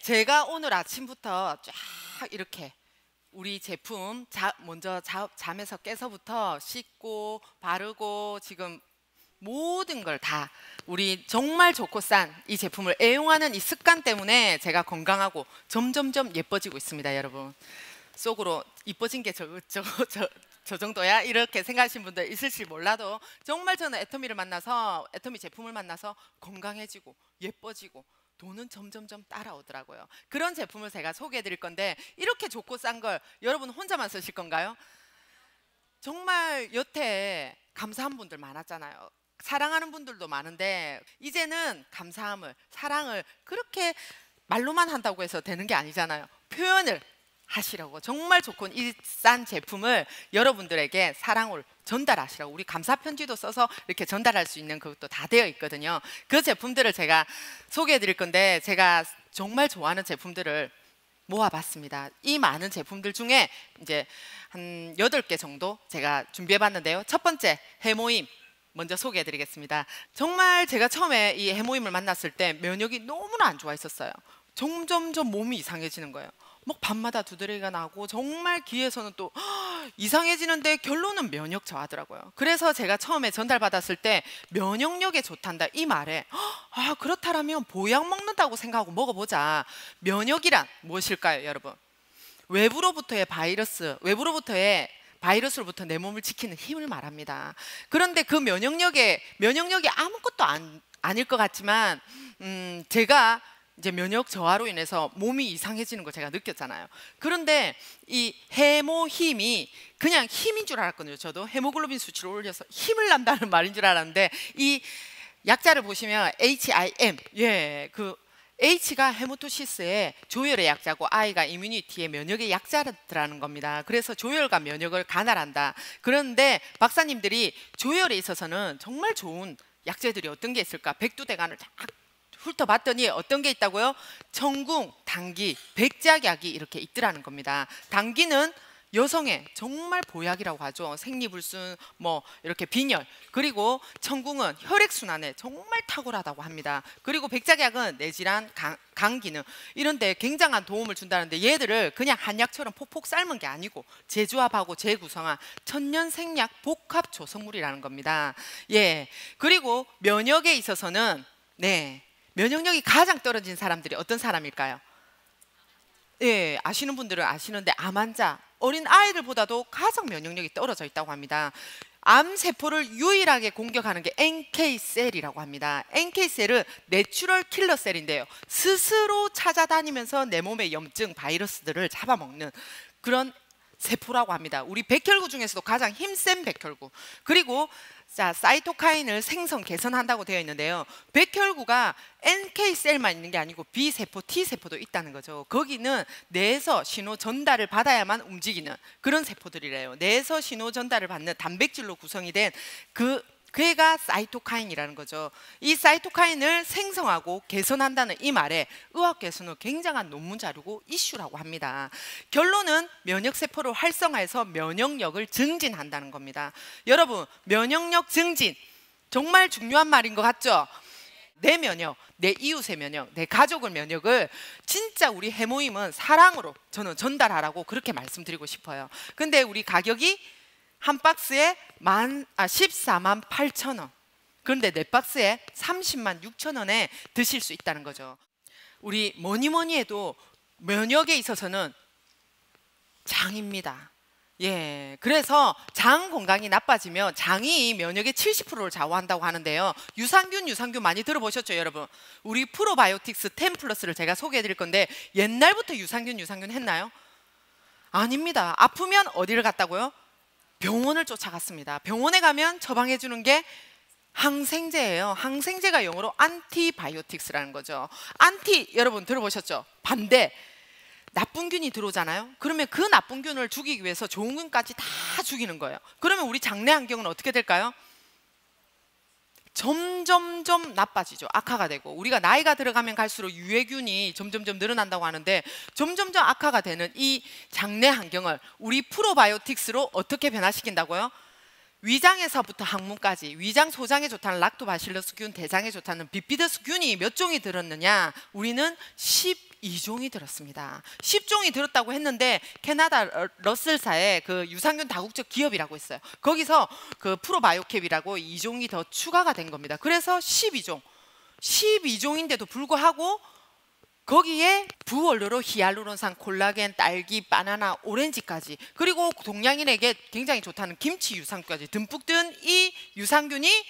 제가 오늘 아침부터 쫙 이렇게 우리 제품 먼저 잠에서 깨서부터 씻고 바르고 지금 모든 걸 다 우리 정말 좋고 싼 이 제품을 애용하는 이 습관 때문에 제가 건강하고 점점점 예뻐지고 있습니다. 여러분, 속으로 이뻐진 게 저 정도야? 이렇게 생각하시는 분들 있을지 몰라도 정말 저는 애터미 제품을 만나서 건강해지고 예뻐지고 돈은 점점점 따라오더라고요. 그런 제품을 제가 소개해 드릴 건데, 이렇게 좋고 싼 걸 여러분 혼자만 쓰실 건가요? 정말 여태 감사한 분들 많았잖아요. 사랑하는 분들도 많은데, 이제는 감사함을, 사랑을 그렇게 말로만 한다고 해서 되는 게 아니잖아요. 표현을 하시라고 정말 좋고 이 싼 제품을 여러분들에게 사랑을 전달하시라고, 우리 감사 편지도 써서 이렇게 전달할 수 있는 그것도 다 되어 있거든요. 그 제품들을 제가 소개해 드릴 건데, 제가 정말 좋아하는 제품들을 모아봤습니다. 이 많은 제품들 중에 이제 한 8개 정도 제가 준비해 봤는데요. 첫 번째, 해모임 먼저 소개해 드리겠습니다. 정말 제가 처음에 이 해모임을 만났을 때 면역이 너무나 안 좋아했었어요. 점점점 몸이 이상해지는 거예요. 막 밤마다 두드러기가 나고 정말 귀에서는 또 이상해지는데 결론은 면역 저하더라고요. 그래서 제가 처음에 전달받았을 때 면역력에 좋단다 이 말에 그렇다면 보약 먹는다고 생각하고 먹어보자. 면역이란 무엇일까요, 여러분? 외부로부터의 바이러스로부터 내 몸을 지키는 힘을 말합니다. 그런데 그 면역력이 아무것도 아닐 것 같지만 제가 이제 면역 저하로 인해서 몸이 이상해지는 걸 제가 느꼈잖아요. 그런데 이 해모힘이 그냥 힘인 줄 알았거든요. 저도 해모글로빈 수치를 올려서 힘을 난다는 말인 줄 알았는데, 이 약자를 보시면 HIM, 그 H가 헤모토시스의 조혈의 약자고 I가 이뮤니티의 면역의 약자라는 겁니다. 그래서 조혈과 면역을 관할한다. 그런데 박사님들이 조혈에 있어서는 정말 좋은 약재들이 어떤 게 있을까? 백두대간을 쫙 훑어봤더니 어떤 게 있다고요? 청궁, 당귀, 백작약이 이렇게 있더라는 겁니다. 당귀는 여성의 정말 보약이라고 하죠. 생리불순, 뭐 이렇게 빈혈. 그리고 청궁은 혈액순환에 정말 탁월하다고 합니다. 그리고 백작약은 뇌질환, 간 기능 이런 데 굉장한 도움을 준다는데, 얘들을 그냥 한약처럼 폭폭 삶은 게 아니고 재조합하고 재구성한 천년 생약 복합 조성물이라는 겁니다. 그리고 면역에 있어서는 면역력이 가장 떨어진 사람들이 어떤 사람일까요? 아시는 분들은 아시는데, 암 환자, 어린 아이들보다도 가장 면역력이 떨어져 있다고 합니다. 암세포를 유일하게 공격하는 게 NK셀이라고 합니다. NK셀은 내추럴 킬러셀인데요, 스스로 찾아다니면서 내 몸의 염증, 바이러스들을 잡아먹는 그런 세포라고 합니다. 우리 백혈구 중에서도 가장 힘센 백혈구. 그리고 사이토카인을 개선한다고 되어 있는데요, 백혈구가 NK셀만 있는 게 아니고 B세포, T세포도 있다는 거죠. 거기는 뇌에서 신호 전달을 받아야만 움직이는 그런 세포들이래요. 뇌에서 신호 전달을 받는 단백질로 구성이 된 그애가 사이토카인이라는 거죠. 이 사이토카인을 생성하고 개선한다는 이 말에 의학계에서는 굉장한 논문 자료고 이슈라고 합니다. 결론은 면역세포를 활성화해서 면역력을 증진한다는 겁니다. 여러분, 면역력 증진 정말 중요한 말인 것 같죠? 내 면역, 내 이웃의 면역, 내 가족의 면역을 진짜 우리 해모임은 사랑으로 저는 전달하라고 그렇게 말씀드리고 싶어요. 근데 우리 가격이 한 박스에 14만 8천 원. 그런데 네 박스에 30만 6천 원에 드실 수 있다는 거죠. 우리 뭐니 해도 면역에 있어서는 장입니다. 그래서 장 건강이 나빠지면 장이 면역의 70%를 좌우한다고 하는데요. 유산균 많이 들어보셨죠, 여러분? 우리 프로바이오틱스 10플러스를 제가 소개해 드릴 건데, 옛날부터 유산균 했나요? 아닙니다. 아프면 어디를 갔다고요? 병원을 쫓아갔습니다. 병원에 가면 처방해 주는 게 항생제예요. 항생제가 영어로 안티바이오틱스라는 거죠. 여러분 들어보셨죠? 반대. 나쁜 균이 들어오잖아요. 그러면 그 나쁜 균을 죽이기 위해서 좋은 균까지 다 죽이는 거예요. 그러면 우리 장내 환경은 어떻게 될까요? 점점점 나빠지죠. 악화가 되고, 우리가 나이가 들어가면 갈수록 유해균이 점점점 늘어난다고 하는데, 점점점 악화가 되는 이 장내 환경을 우리 프로바이오틱스로 어떻게 변화시킨다고요? 위장에서부터 항문까지, 위장 소장에 좋다는 락토바실러스균, 대장에 좋다는 비피더스균이 몇 종이 들었느냐? 우리는 12종이 들었습니다. 10종이 들었다고 했는데 캐나다 러셀사의 그 유산균 다국적 기업이라고 있어요. 거기서 그 프로바이오캡이라고 2종이 더 추가가 된 겁니다. 그래서 12종. 12종인데도 불구하고 거기에 부원료로 히알루론산, 콜라겐, 딸기, 바나나, 오렌지까지, 그리고 동양인에게 굉장히 좋다는 김치 유산균까지 듬뿍 든 이 유산균이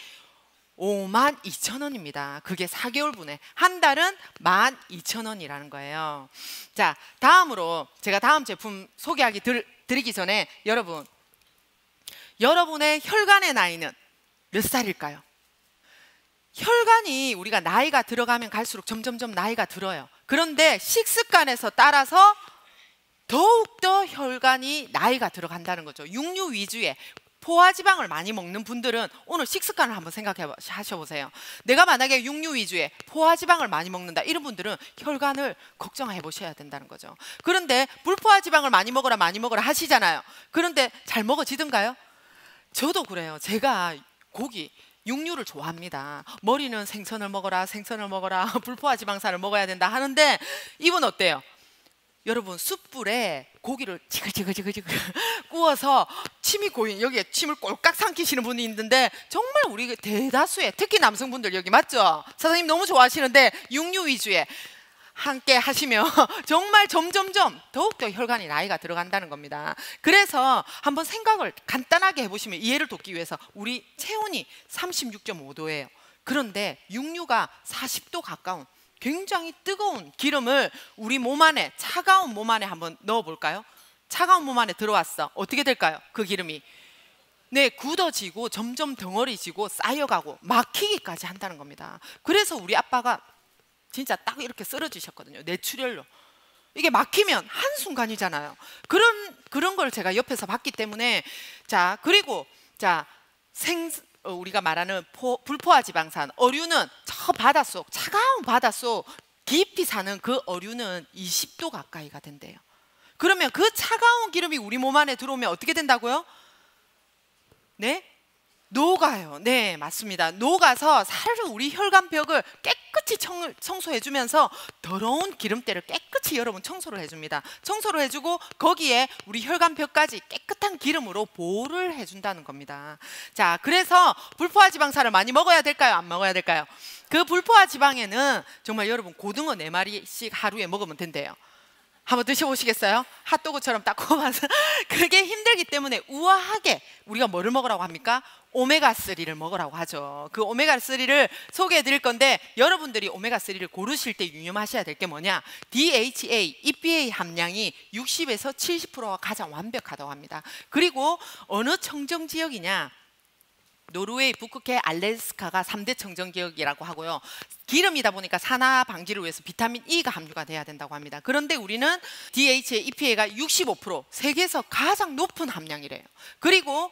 52,000원입니다. 그게 4개월분에. 한 달은 12,000원이라는 거예요. 자, 다음으로 제가 다음 제품 소개하기 드리기 전에 여러분의 혈관의 나이는 몇 살일까요? 혈관이 우리가 나이가 들어가면 갈수록 점점점 나이가 들어요. 그런데 식습관에서 따라서 더욱더 혈관이 나이가 들어간다는 거죠. 육류 위주의 포화지방을 많이 먹는 분들은 오늘 식습관을 한번 생각해 보세요. 내가 만약에 육류 위주의 포화지방을 많이 먹는다, 이런 분들은 혈관을 걱정해 보셔야 된다는 거죠. 그런데 불포화지방을 많이 먹어라 하시잖아요. 그런데 잘 먹어지던가요? 저도 그래요. 제가 고기, 육류를 좋아합니다. 머리는 생선을 먹어라 불포화지방산을 먹어야 된다 하는데, 이분 어때요? 여러분, 숯불에 고기를 지글지글 구워서 침이 고인, 여기에 침을 꼴깍 삼키시는 분이 있는데, 정말 우리 대다수의, 특히 남성분들 여기 맞죠? 사장님 너무 좋아하시는데 육류 위주에 함께 하시면 정말 점점점 더욱더 혈관이 나이가 들어간다는 겁니다. 그래서 한번 생각을 간단하게 해보시면 이해를 돕기 위해서, 우리 체온이 36.5도예요. 그런데 육류가 40도 가까운 굉장히 뜨거운 기름을 우리 몸 안에, 차가운 몸 안에 한번 넣어볼까요? 차가운 몸 안에 들어왔어. 어떻게 될까요? 그 기름이 굳어지고 점점 덩어리지고 쌓여가고 막히기까지 한다는 겁니다. 그래서 우리 아빠가 진짜 딱 이렇게 쓰러지셨거든요. 뇌출혈로. 이게 막히면 한순간이잖아요. 그런 걸 제가 옆에서 봤기 때문에. 자, 그리고 우리가 말하는 불포화지방산, 어류는 저 바닷속, 차가운 바닷속 깊이 사는 그 어류는 20도 가까이가 된대요. 그러면 그 차가운 기름이 우리 몸 안에 들어오면 어떻게 된다고요? 네? 녹아요. 네, 맞습니다. 녹아서 사르르 우리 혈관벽을 깨끗이 청소해주면서 더러운 기름때를 깨끗이 여러분 청소를 해줍니다. 청소를 해주고 거기에 우리 혈관벽까지 깨끗한 기름으로 보호를 해준다는 겁니다. 자, 그래서 불포화지방산을 많이 먹어야 될까요? 안 먹어야 될까요? 그 불포화지방에는 정말 여러분 고등어 4마리씩 하루에 먹으면 된대요. 한번 드셔보시겠어요? 핫도그처럼 딱 구워서. 그게 힘들기 때문에 우아하게 우리가 뭐를 먹으라고 합니까? 오메가3를 먹으라고 하죠. 그 오메가3를 소개해 드릴 건데, 여러분들이 오메가3를 고르실 때 유념하셔야 될 게 뭐냐? DHA, EPA 함량이 60에서 70%가 가장 완벽하다고 합니다. 그리고 어느 청정 지역이냐? 노르웨이, 북극해, 알래스카가 3대 청정 지역이라고 하고요. 기름이다 보니까 산화 방지를 위해서 비타민 E가 함유가 돼야 된다고 합니다. 그런데 우리는 DHA, EPA가 65%, 세계에서 가장 높은 함량이래요. 그리고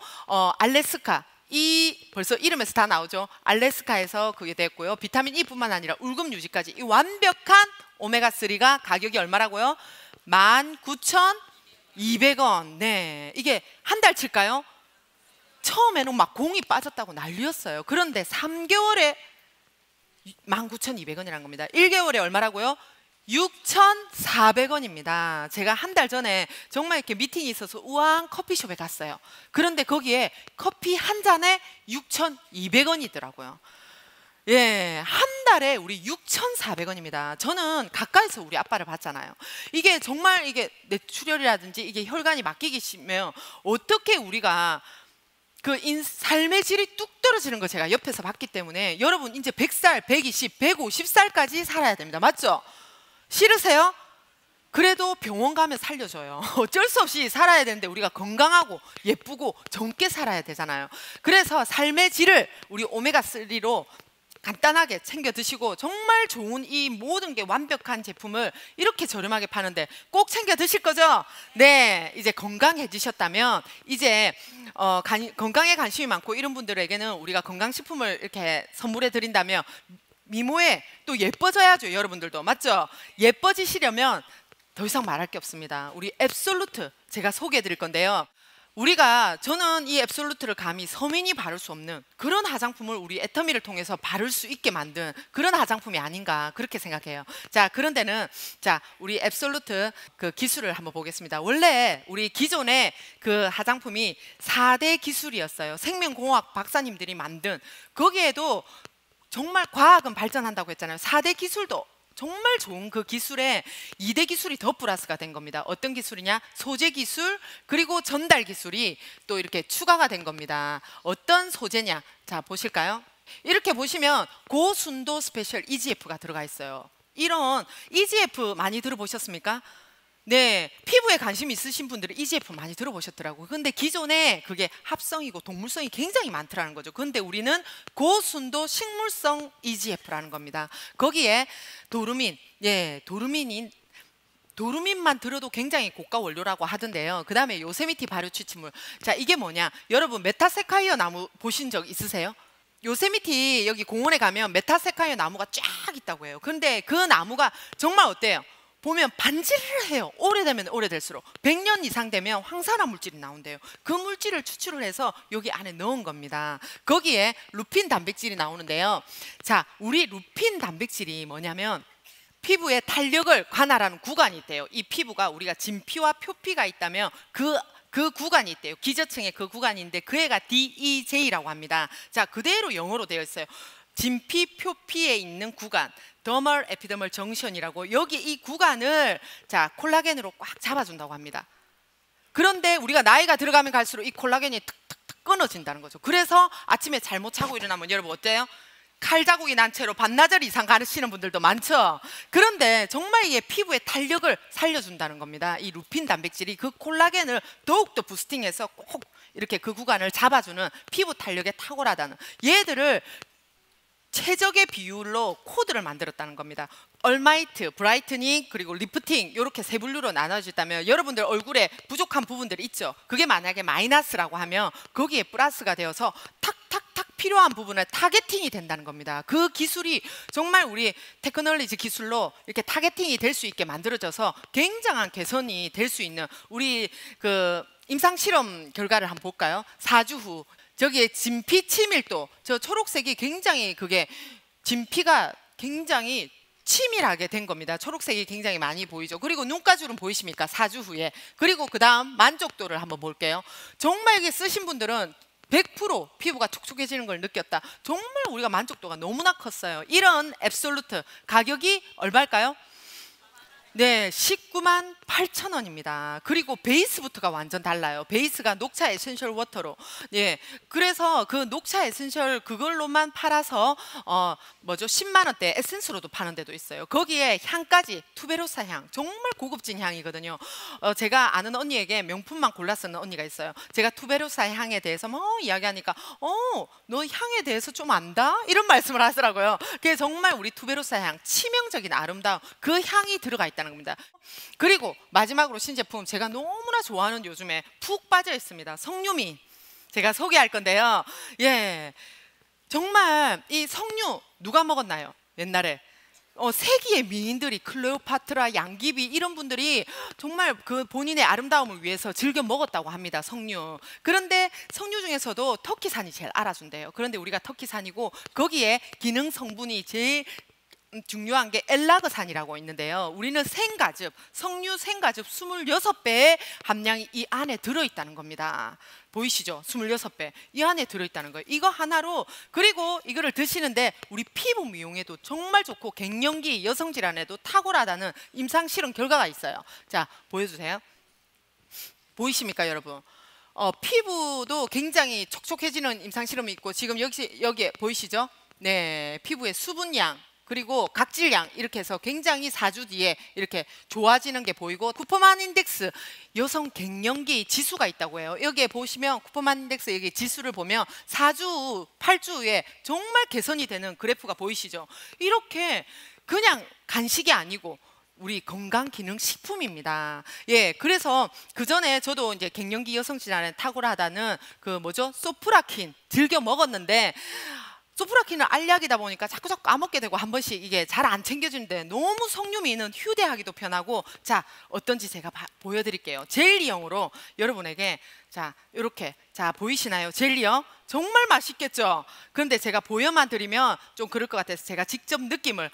알래스카, 벌써 이름에서 다 나오죠. 알래스카에서 그게 됐고요. 비타민 E뿐만 아니라 울금 유지까지 이 완벽한 오메가3가 가격이 얼마라고요? 19,200원. 네, 이게 한 달치일까요? 처음에는 막 공이 빠졌다고 난리였어요. 그런데 3개월에 19,200원이라는 겁니다. 1개월에 얼마라고요? 6,400원입니다. 제가 한 달 전에 정말 이렇게 미팅이 있어서 우아한 커피숍에 갔어요. 그런데 거기에 커피 한 잔에 6,200원이더라고요. 예, 한 달에 우리 6,400원입니다. 저는 가까이서 우리 아빠를 봤잖아요. 이게 정말 이게 뇌출혈이라든지 이게 혈관이 막히기 심해요. 어떻게 우리가 삶의 질이 뚝 떨어지는 거 제가 옆에서 봤기 때문에, 여러분 이제 100살, 120, 150살까지 살아야 됩니다. 맞죠? 싫으세요? 그래도 병원 가면 살려줘요. 어쩔 수 없이 살아야 되는데 우리가 건강하고 예쁘고 젊게 살아야 되잖아요. 그래서 삶의 질을 우리 오메가3로 간단하게 챙겨 드시고, 정말 좋은 이 모든 게 완벽한 제품을 이렇게 저렴하게 파는데 꼭 챙겨 드실 거죠? 네, 이제 건강해지셨다면, 이제 건강에 관심이 많고 이런 분들에게는 우리가 건강식품을 이렇게 선물해 드린다면 미모에 또 예뻐져야죠. 여러분들도 맞죠? 예뻐지시려면 더 이상 말할 게 없습니다. 우리 앱솔루트 제가 소개해 드릴 건데요. 저는 이 앱솔루트를 감히 서민이 바를 수 없는 그런 화장품을 우리 애터미를 통해서 바를 수 있게 만든 그런 화장품이 아닌가 그렇게 생각해요. 자, 그런데는 자, 우리 앱솔루트 그 기술을 한번 보겠습니다. 원래 우리 기존의 그 화장품이 4대 기술이었어요. 생명공학 박사님들이 만든. 거기에도 정말 과학은 발전한다고 했잖아요. 4대 기술도 정말 좋은 그 기술에 2대 기술이 더 플러스가 된 겁니다. 어떤 기술이냐? 소재 기술 그리고 전달 기술이 또 이렇게 추가가 된 겁니다. 어떤 소재냐? 자, 보실까요? 이렇게 보시면 고순도 스페셜 EGF가 들어가 있어요. 이런 EGF 많이 들어보셨습니까? 네, 피부에 관심 있으신 분들은 EGF 많이 들어보셨더라고요. 근데 기존에 그게 합성이고 동물성이 굉장히 많더라는 거죠. 근데 우리는 고순도 식물성 EGF라는 겁니다. 거기에 도루민, 예, 도루민만 들어도 굉장히 고가 원료라고 하던데요. 그 다음에 요세미티 발효 추출물. 자, 이게 뭐냐? 여러분 메타세카이어 나무 보신 적 있으세요? 요세미티 여기 공원에 가면 메타세카이어 나무가 쫙 있다고 해요. 근데 그 나무가 정말 어때요? 보면 반지를 해요. 오래되면 오래될수록 100년 이상 되면 황산화 물질이 나온대요. 그 물질을 추출을 해서 여기 안에 넣은 겁니다. 거기에 루핀 단백질이 나오는데요. 자, 우리 루핀 단백질이 뭐냐면 피부의 탄력을 관할하는 구간이 있대요. 이 피부가 우리가 진피와 표피가 있다면 그 구간이 있대요. 기저층의 그 구간인데 그 애가 DEJ라고 합니다. 자, 그대로 영어로 되어 있어요. 진피, 표피에 있는 구간, 더멀 에피더멀 정션이라고. 여기 이 구간을 자, 콜라겐으로 꽉 잡아준다고 합니다. 그런데 우리가 나이가 들어가면 갈수록 이 콜라겐이 툭툭툭 끊어진다는 거죠. 그래서 아침에 잘못 자고 일어나면 여러분 어때요? 칼자국이 난 채로 반나절 이상 가시는 분들도 많죠. 그런데 정말 이게 피부의 탄력을 살려준다는 겁니다. 이 루핀 단백질이 그 콜라겐을 더욱더 부스팅해서 꼭 이렇게 그 구간을 잡아주는 피부 탄력에 탁월하다는, 얘들을 최적의 비율로 코드를 만들었다는 겁니다. 얼마이트, 브라이트닝, 그리고 리프팅 이렇게 세 분류로 나눠졌다면 여러분들 얼굴에 부족한 부분들이 있죠. 그게 만약에 마이너스라고 하면 거기에 플러스가 되어서 탁탁탁 필요한 부분에 타겟팅이 된다는 겁니다. 그 기술이 정말 우리 테크놀로지 기술로 이렇게 타겟팅이 될 수 있게 만들어져서 굉장한 개선이 될 수 있는 우리 그 임상 실험 결과를 한번 볼까요? 4주 후 저기에 진피 치밀도, 저 초록색이 굉장히 그게 진피가 굉장히 치밀하게 된 겁니다. 초록색이 굉장히 많이 보이죠. 그리고 눈가주름 보이십니까? 4주 후에. 그리고 그 다음 만족도를 한번 볼게요. 정말 이게 쓰신 분들은 100% 피부가 촉촉해지는 걸 느꼈다. 정말 우리가 만족도가 너무나 컸어요. 이런 앱솔루트 가격이 얼마일까요? 네, 19만 8천 원입니다. 그리고 베이스부터가 완전 달라요. 베이스가 녹차 에센셜 워터로. 예, 그래서 그 녹차 에센셜 그걸로만 팔아서 10만 원대 에센스로도 파는 데도 있어요. 거기에 향까지 투베로사 향, 정말 고급진 향이거든요. 제가 아는 언니에게 명품만 골라 쓰는 언니가 있어요. 제가 투베로사 향에 대해서 뭐 이야기하니까 너 향에 대해서 좀 안다? 이런 말씀을 하더라고요. 그게 정말 우리 투베로사 향, 치명적인 아름다움, 그 향이 들어가 있다는 겁니다. 그리고 마지막으로 신제품, 제가 너무나 좋아하는, 요즘에 푹 빠져 있습니다. 석류민 제가 소개할 건데요. 예, 정말 이 석류 누가 먹었나요? 옛날에 세기의 미인들이, 클레오파트라, 양귀비 이런 분들이 정말 그 본인의 아름다움을 위해서 즐겨 먹었다고 합니다. 석류. 그런데 석류 중에서도 터키산이 제일 알아준대요. 그런데 우리가 터키산이고 거기에 기능 성분이 제일 중요한 게 엘라그산이라고 있는데요. 우리는 생가즙, 석류 생가즙 26배의 함량이 이 안에 들어있다는 겁니다. 보이시죠? 26배 이 안에 들어있다는 거예요. 이거 하나로, 그리고 이거를 드시는데 우리 피부 미용에도 정말 좋고 갱년기 여성 질환에도 탁월하다는 임상 실험 결과가 있어요. 자, 보여주세요. 보이십니까 여러분? 피부도 굉장히 촉촉해지는 임상 실험이 있고, 지금 여기에 보이시죠? 네, 피부의 수분량 그리고 각질량 이렇게 해서 굉장히 4주 뒤에 이렇게 좋아지는 게 보이고, 쿠퍼만 인덱스 여성 갱년기 지수가 있다고 해요. 여기에 보시면 쿠퍼만 인덱스 여기 지수를 보면 4주, 8주에 정말 개선이 되는 그래프가 보이시죠? 이렇게 그냥 간식이 아니고 우리 건강기능식품입니다. 예, 그래서 그 전에 저도 이제 갱년기 여성 질환에 탁월하다는 그 소프라킨 즐겨 먹었는데 소프라킨은 알약이다 보니까 자꾸 까먹게 되고 한 번씩 이게 잘 안 챙겨주는데 너무 석류미는 휴대하기도 편하고 자 어떤지 제가 보여드릴게요. 젤리형으로 여러분에게 자 이렇게 자 보이시나요? 젤리형 정말 맛있겠죠? 그런데 제가 보여만 드리면 좀 그럴 것 같아서 제가 직접 느낌을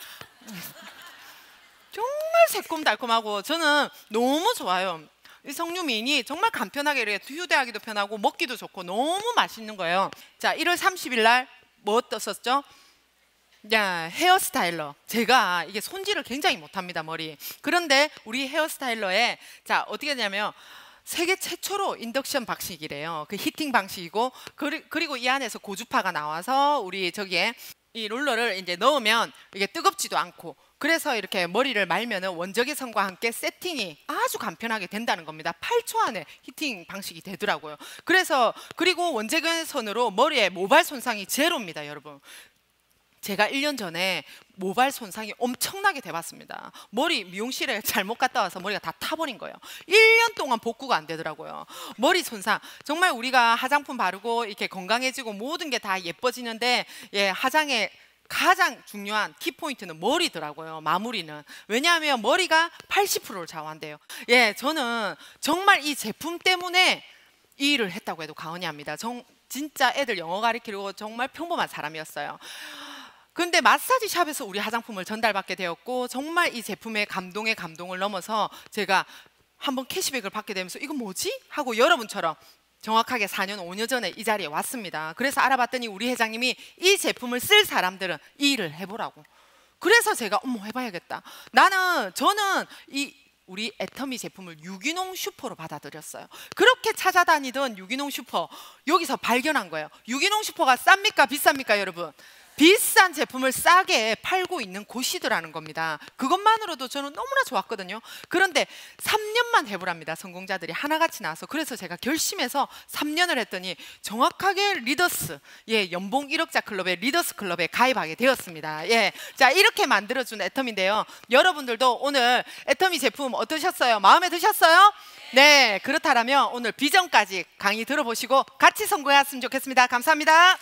정말 새콤달콤하고 저는 너무 좋아요. 이 석류미인이 정말 간편하게 이렇게 휴대하기도 편하고 먹기도 좋고 너무 맛있는 거예요. 자 1월 30일 날 뭐 떴었죠? 야, 헤어스타일러. 제가 이게 손질을 굉장히 못합니다, 머리. 그런데 우리 헤어스타일러에 자 어떻게 되냐면 세계 최초로 인덕션 방식이래요. 그 히팅 방식이고 그리고 이 안에서 고주파가 나와서 우리 저기에 이 롤러를 이제 넣으면 이게 뜨겁지도 않고 그래서 이렇게 머리를 말면은 원적외선과 함께 세팅이 아주 간편하게 된다는 겁니다. 8초 안에 히팅 방식이 되더라고요. 그래서 그리고 원적외선으로 머리에 모발 손상이 제로입니다, 여러분. 제가 1년 전에 모발 손상이 엄청나게 돼봤습니다. 머리 미용실에 잘못 갔다 와서 머리가 다 타버린 거예요. 1년 동안 복구가 안 되더라고요. 머리 손상 정말 우리가 화장품 바르고 이렇게 건강해지고 모든 게 다 예뻐지는데 예, 화장에 가장 중요한 키포인트는 머리더라고요. 마무리는. 왜냐하면 머리가 80%를 좌우한대요. 예, 저는 정말 이 제품 때문에 이 일을 했다고 해도 과언이 아닙니다. 진짜 애들 영어 가르치려고 정말 평범한 사람이었어요. 근데 마사지 샵에서 우리 화장품을 전달받게 되었고 정말 이 제품의 감동에 감동을 넘어서 제가 한번 캐시백을 받게 되면서 이거 뭐지? 하고 여러분처럼 정확하게 4년, 5년 전에 이 자리에 왔습니다. 그래서 알아봤더니 우리 회장님이 이 제품을 쓸 사람들은 이 일을 해보라고. 그래서 제가 어머 해봐야겠다. 저는 이 우리 애터미 제품을 유기농 슈퍼로 받아들였어요. 그렇게 찾아다니던 유기농 슈퍼 여기서 발견한 거예요. 유기농 슈퍼가 쌉니까? 비쌉니까? 여러분? 비싼 제품을 싸게 팔고 있는 곳이더라는 겁니다. 그것만으로도 저는 너무나 좋았거든요. 그런데 3년만 해보랍니다. 성공자들이 하나같이 나와서. 그래서 제가 결심해서 3년을 했더니 정확하게 리더스, 예, 연봉 1억자 클럽의 리더스 클럽에 가입하게 되었습니다. 예, 자 이렇게 만들어준 애터미인데요. 여러분들도 오늘 애터미 제품 어떠셨어요? 마음에 드셨어요? 네, 그렇다면 오늘 비전까지 강의 들어보시고 같이 성공했으면 좋겠습니다. 감사합니다.